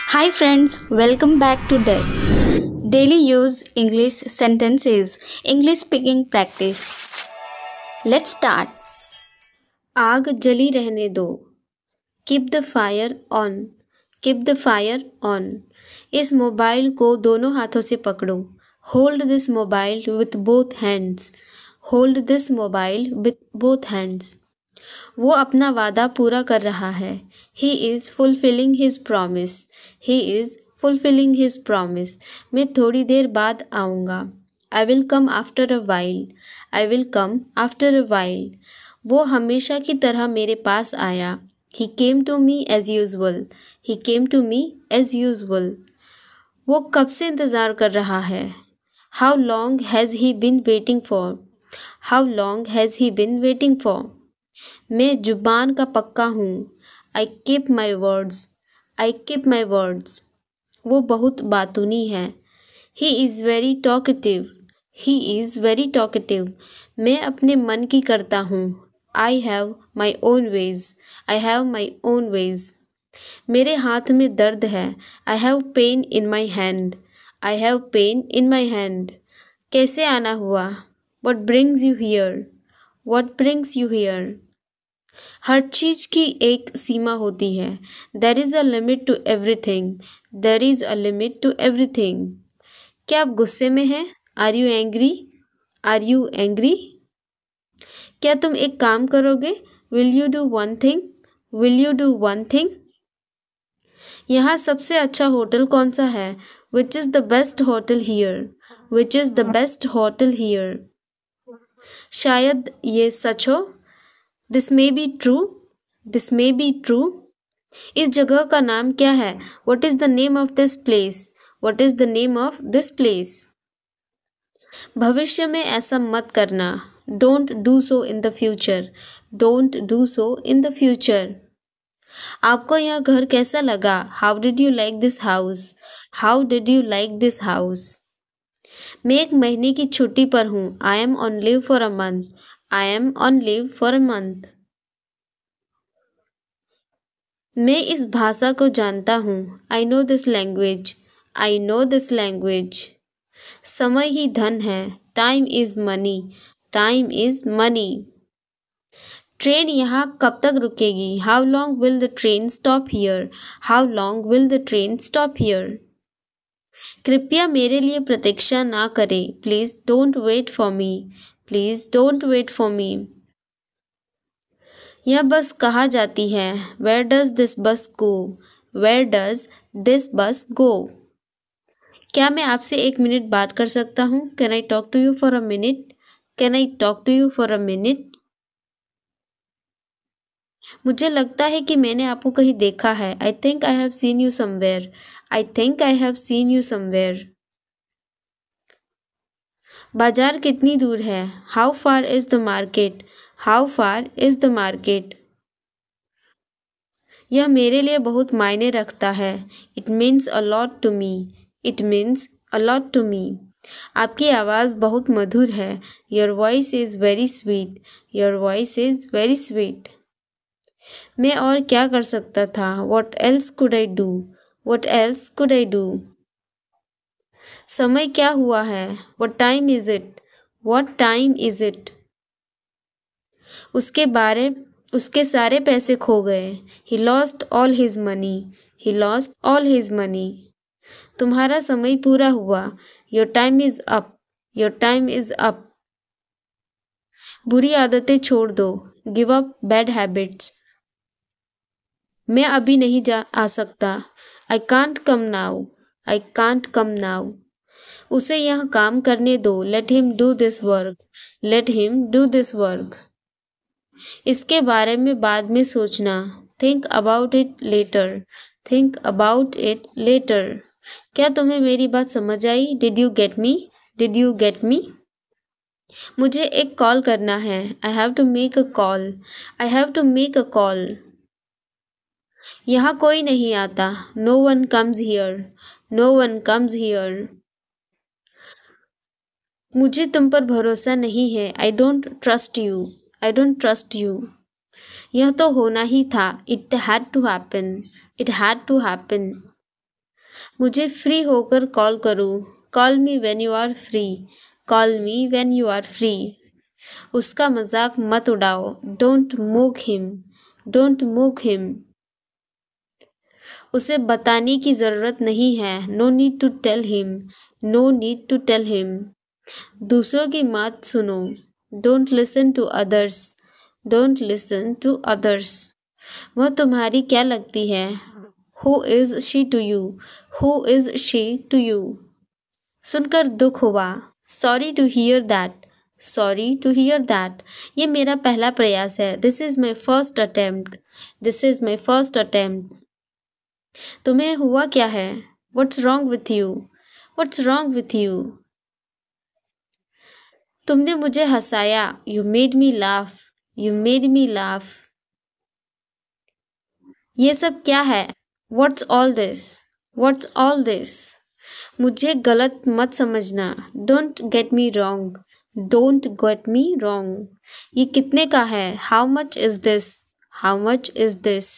Hi friends, welcome back to Desk. Daily use English sentences, English speaking practice. Let's start. आग जली रहने दो. Keep the fire on. Keep the fire on. इस mobile को दोनों हाथों से पकड़ो. Hold this mobile with both hands. Hold this mobile with both hands. वो अपना वादा पूरा कर रहा है. He is fulfilling his promise. He is fulfilling his promise. मैं थोड़ी देर बाद आऊँगा. I will come after a while. I will come after a while. वो हमेशा की तरह मेरे पास आया. He came to me as usual. He came to me as usual. वो कब से इंतज़ार कर रहा है. How long has he been waiting for? How long has he been waiting for? मैं जुबान का पक्का हूँ. I keep my words. I keep my words. वो बहुत बातूनी है. He is very talkative. He is very talkative. मैं अपने मन की करता हूँ. I have my own ways. I have my own ways. मेरे हाथ में दर्द है. I have pain in my hand. I have pain in my hand. कैसे आना हुआ? What brings you here? What brings you here? हर चीज़ की एक सीमा होती है. There is a limit to everything. There is a limit to everything. क्या आप गुस्से में हैं? Are you angry? Are you angry? क्या तुम एक काम करोगे? Will you do one thing? Will you do one thing? यहाँ सबसे अच्छा होटल कौन सा है? Which is the best hotel here? Which is the best hotel here? शायद ये सच हो. This may be true. This may be true. इस जगह का नाम क्या है? What is the name of this place? What is the name of this place? भविष्य में ऐसा मत करना. Don't do so in the future. Don't do so in the future. आपको यह घर कैसा लगा? How did you like this house? How did you like this house? मैं एक महीने की छुट्टी पर हूँ. I am on leave for a month. I am on leave for a month. मैं इस भाषा को जानता हूँ. I know this language. I know this language. समय ही धन है. Time is money. Time is money. Train यहाँ कब तक रुकेगी? How long will the train stop here? How long will the train stop here? कृपया मेरे लिए प्रतीक्षा ना करें. Please don't wait for me. Please don't wait for me. यह बस कहाँ जाती है? Where does this bus go? Where does this bus go? क्या मैं आपसे 1 मिनट बात कर सकता हूँ? Can I talk to you for a minute? Can I talk to you for a minute? मुझे लगता है कि मैंने आपको कहीं देखा है. I think I have seen you somewhere. I think I have seen you somewhere. बाजार कितनी दूर है? How far is the market? How far is the market? यह मेरे लिए बहुत मायने रखता है. It means a lot to me. It means a lot to me. आपकी आवाज़ बहुत मधुर है. Your voice is very sweet. Your voice is very sweet. मैं और क्या कर सकता था? What else could I do? What else could I do? समय क्या हुआ है? What time is it? What time is it? उसके सारे पैसे खो गए. He lost all his money. He lost all his money. तुम्हारा समय पूरा हुआ. Your time is up. Your time is up. बुरी आदतें छोड़ दो. Give up bad habits. मैं अभी नहीं आ सकता. I can't come now. I can't come now. उसे यह काम करने दो. Let him do this work. Let him do this work. इसके बारे में बाद में सोचना. Think about it later. Think about it later. क्या तुम्हें मेरी बात समझ आई? Did you get me? Did you get me? मुझे एक कॉल करना है. I have to make a call. I have to make a call. यहाँ कोई नहीं आता. No one comes here. No one comes here. मुझे तुम पर भरोसा नहीं है. I don't trust you. I don't trust you. यह तो होना ही था। It had to happen. It had to happen. मुझे फ्री होकर कॉल करो। Call me when you are free. Call me when you are free. उसका मजाक मत उड़ाओ। Don't mock him. Don't mock him. उसे बताने की जरूरत नहीं है। No need to tell him. No need to tell him. दूसरों की बात सुनो। Don't listen to others. Don't listen to others. वह तुम्हारी क्या लगती है? Who is she to you. Who is she to you. सुनकर दुख हुआ। Sorry to hear that. Sorry to hear that. ये मेरा पहला प्रयास है। This is my first attempt. This is my first attempt. तुम्हें हुआ क्या है? What's wrong with you. What's wrong with you. तुमने मुझे हंसाया। You made me laugh. You made me laugh. ये सब क्या है? What's all this. What's all this. मुझे गलत मत समझना। Don't get me wrong. Don't get me wrong. ये कितने का है? How much is this. How much is this.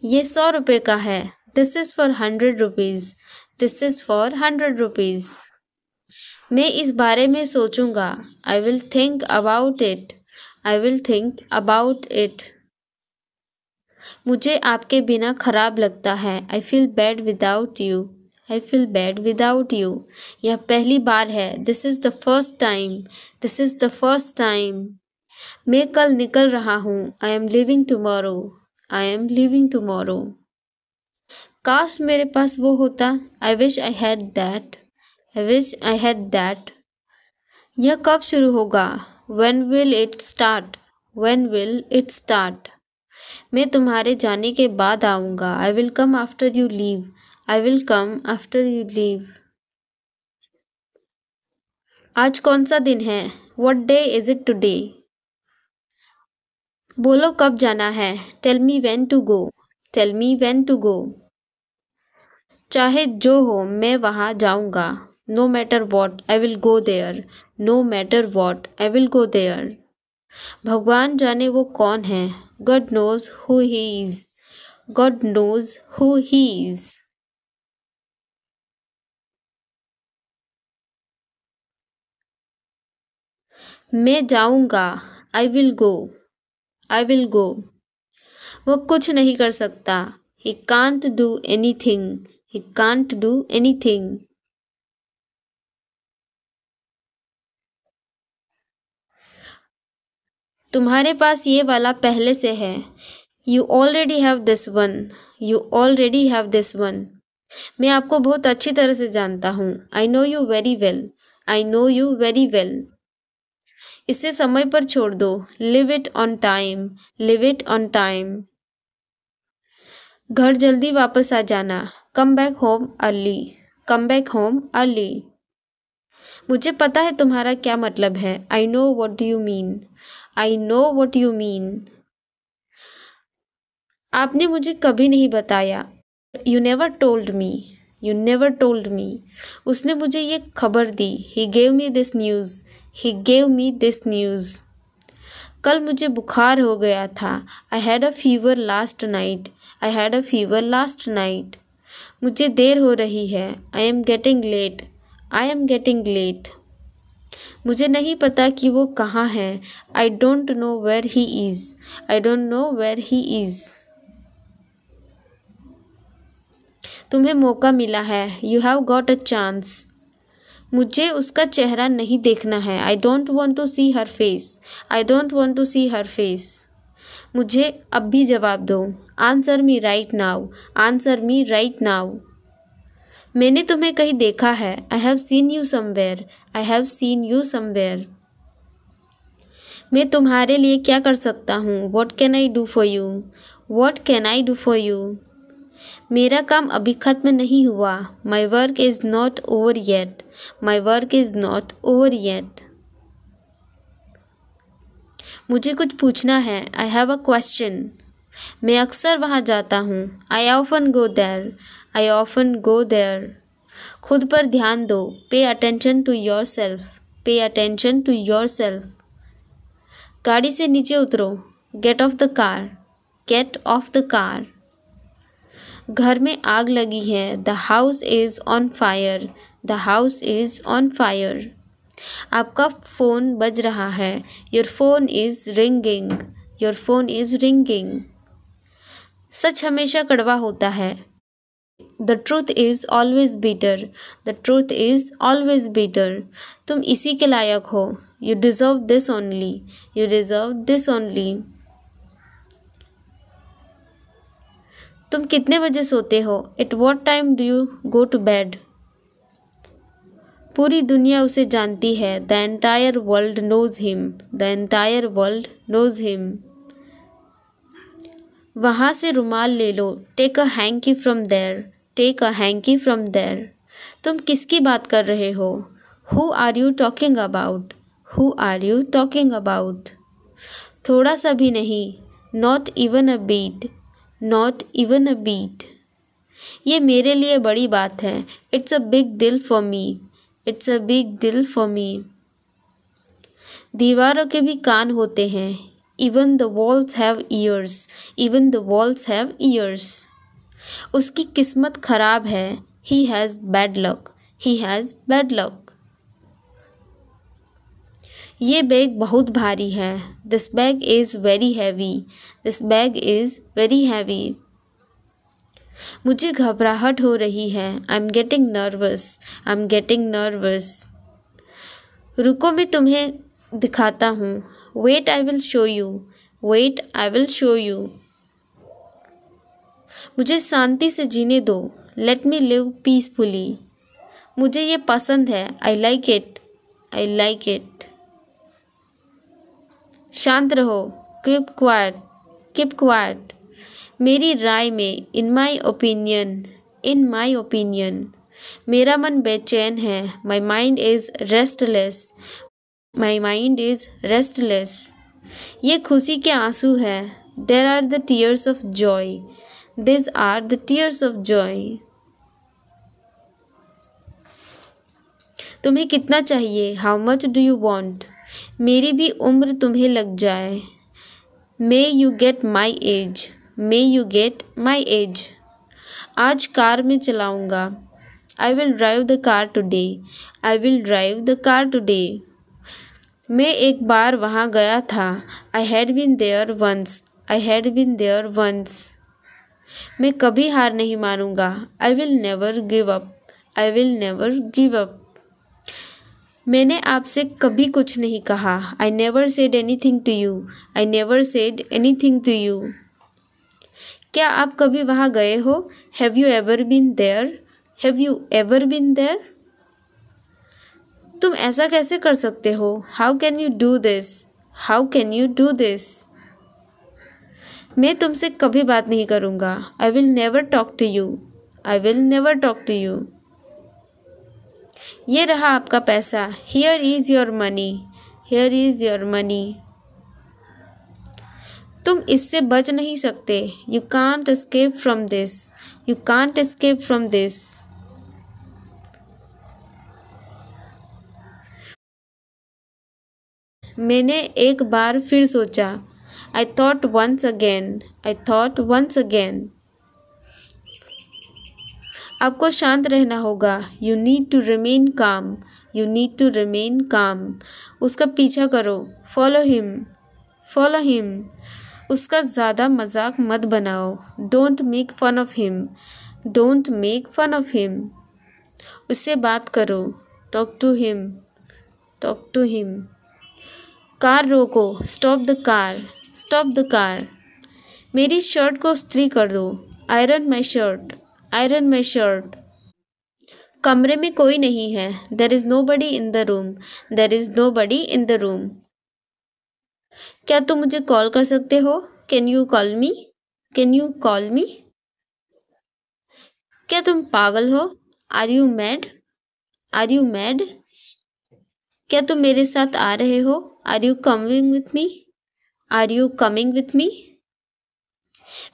ये 100 रुपये का है। This is for 100 rupees. This is for 100 rupees. मैं इस बारे में सोचूंगा। I will think about it. I will think about it. मुझे आपके बिना खराब लगता है। I feel bad without you. I feel bad without you. यह पहली बार है। This is the first time. This is the first time. मैं कल निकल रहा हूँ। I am living tomorrow. I am living tomorrow. काश मेरे पास वो होता। I wish I had that. I wish I had that. यह कब शुरू होगा? When will it start? When will it start? मैं तुम्हारे जाने के बाद आऊँगा। I will come after you leave. I will come after you leave. आज कौन सा दिन है? What day is it today? बोलो कब जाना है? Tell me when to go. Tell me when to go. चाहे जो हो मैं वहाँ जाऊँगा। No matter what, I will go there. No matter what, I will go there. भगवान जाने वो कौन है। God knows who he is. God knows who he is. मैं जाऊंगा। I will go. I will go. वो कुछ नहीं कर सकता। He can't do anything. He can't do anything. तुम्हारे पास ये वाला पहले से है। You already have this one. You already have this one. मैं आपको बहुत अच्छी तरह से जानता हूँ। I know you very well. I know you very well. इसे समय पर छोड़ दो। Leave it on time. Leave it on time. घर जल्दी वापस आ जाना। Come back home early. Come back home early. मुझे पता है तुम्हारा क्या मतलब है। I know what you mean. I know what you mean. आपने मुझे कभी नहीं बताया। You never told me. You never told me. उसने मुझे ये खबर दी। He gave me this news. He gave me this news. कल मुझे बुखार हो गया था। I had a fever last night. I had a fever last night. मुझे देर हो रही है। I am getting late. I am getting late. मुझे नहीं पता कि वो कहाँ है। I don't know where he is. I don't know where he is. तुम्हें मौका मिला है। You have got a chance. मुझे उसका चेहरा नहीं देखना है। I don't want to see her face. I don't want to see her face. मुझे अब भी जवाब दो। Answer me right now. Answer me right now. मैंने तुम्हें कहीं देखा है। I have seen you somewhere. I have seen you somewhere. मैं तुम्हारे लिए क्या कर सकता हूँ? What can I do for you? What can I do for you? मेरा काम अभी खत्म नहीं हुआ। My work is not over yet. My work is not over yet. मुझे कुछ पूछना है। I have a question. मैं अक्सर वहाँ जाता हूँ। I often go there. I often go there. खुद पर ध्यान दो। Pay attention to yourself. Pay attention to yourself. गाड़ी से नीचे उतरो, get off the car, get off the car. घर में आग लगी है, the house is on fire, the house is on fire. आपका फ़ोन बज रहा है, your phone is ringing, your phone is ringing. सच हमेशा कड़वा होता है, the truth is always bitter, the truth is always bitter. तुम इसी के लायक हो, you deserve this only, you deserve this only. तुम कितने बजे सोते हो, at what time do you go to bed. पूरी दुनिया उसे जानती है, the entire world knows him, the entire world knows him. वहाँ से रुमाल ले लो, take a hankie from there, take a hankie from there. तुम किसकी बात कर रहे हो, who are you talking about, who are you talking about. थोड़ा सा भी नहीं, not even a bit, not even a bit. ये मेरे लिए बड़ी बात है, it's a big deal for me, it's a big deal for me. दीवारों के भी कान होते हैं, even the walls have years, even the walls have years. उसकी किस्मत खराब है, he has bad luck, he has bad luck. ये बैग बहुत भारी है, this bag is very heavy, this bag is very heavy. मुझे घबराहट हो रही है, I am getting nervous, I am getting nervous. रुको मैं तुम्हें दिखाता हूँ, wait I will show you, wait I will show you. मुझे शांति से जीने दो, लेट मी लिव पीसफुली। मुझे ये पसंद है, I like it, I like it. शांत रहो, कीप क्वाइट, कीप क्वाइट। मेरी राय में, इन my opinion, in my opinion. मेरा मन बेचैन है, my mind is restless, my mind is restless. ये खुशी के आंसू है, there are the tears of joy, this are the tears of joy. तुम्हें कितना चाहिए, how much do you want. मेरी भी उम्र तुम्हें लग जाए, may you get my age, may you get my age. आज कार में चलाऊँगा, I will drive the car today, I will drive the car today. मैं एक बार वहाँ गया था, I had been there once, I had been there once. मैं कभी हार नहीं मानूंगा, I will never give up, I will never give up. मैंने आपसे कभी कुछ नहीं कहा, I never said anything to you, I never said anything to you. क्या आप कभी वहाँ गए हो, have you ever been there, have you ever been there. तुम ऐसा कैसे कर सकते हो, how can you do this, how can you do this. मैं तुमसे कभी बात नहीं करूँगा, I will never talk to you, I will never talk to you. ये रहा आपका पैसा, here is your money, here is your money. तुम इससे बच नहीं सकते, you can't escape from this, you can't escape from this. मैंने एक बार फिर सोचा, I thought once again, I thought once again. आपको शांत रहना होगा, you need to remain calm, you need to remain calm. उसका पीछा करो, फॉलो हिम, फॉलो हिम। उसका ज़्यादा मजाक मत बनाओ, don't make fun of him, don't make fun of him. उससे बात करो, talk to him, talk to him. Car रोको, stop the car, stop the car. मेरी शर्ट को इस्त्री कर दो, iron my shirt, iron my shirt. कमरे में कोई नहीं है, there is nobody in the room, there is nobody in the room. क्या तुम मुझे कॉल कर सकते हो, can you call me, can you call me. क्या तुम पागल हो, are you mad, are you mad. क्या तुम मेरे साथ आ रहे हो, are you coming with me, are you coming with me.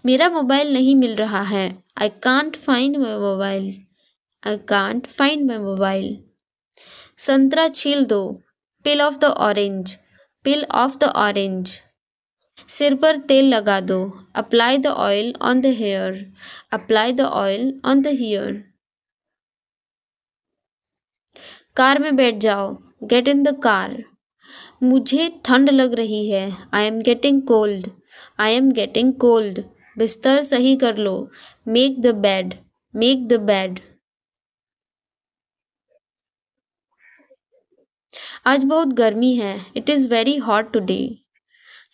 मेरा मोबाइल नहीं मिल रहा है, I can't find my mobile, I can't find my mobile. संतरा छील दो, peel off the orange, Peel off the orange. सिर पर तेल लगा दो. Apply the oil on the hair. Apply the oil on the hair. Car में बैठ जाओ. Get in the car. मुझे ठंड लग रही है. I am getting cold. I am getting cold. बिस्तर सही कर लो. Make the bed. Make the bed. आज बहुत गर्मी है. It is very hot today.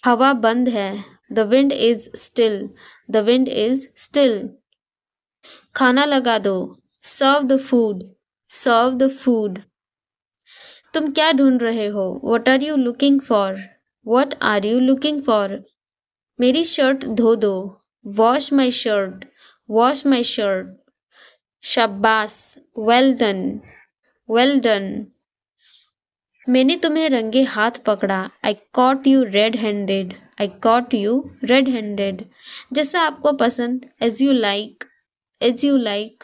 हवा बंद है. The wind is still. The wind is still. खाना लगा दो. Serve the food. Serve the food. तुम क्या ढूंढ रहे हो? What are you looking for? What are you looking for? मेरी शर्ट धो दो. Wash my shirt. Wash my shirt. शाबाश. Well done. Well done. मैंने तुम्हें रंगे हाथ पकड़ा. I caught you red-handed. I caught you red-handed. जैसा आपको पसंद. As you like. As you like.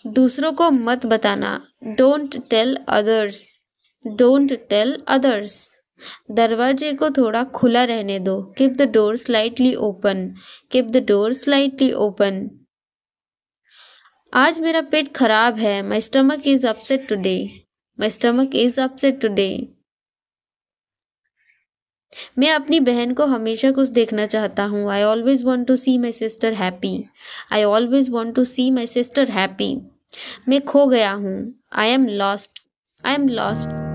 दूसरों को मत बताना. Don't tell others. Don't tell others. दरवाजे को थोड़ा खुला रहने दो. Keep the door slightly open. Keep the door slightly open. आज मेरा पेट खराब है. My stomach is upset today. My stomach is upset today. मैं अपनी बहन को हमेशा खुश देखना चाहता हूँ. I always want to see my sister happy. I always want to see my sister happy. मैं खो गया हूँ. I am lost. I am lost.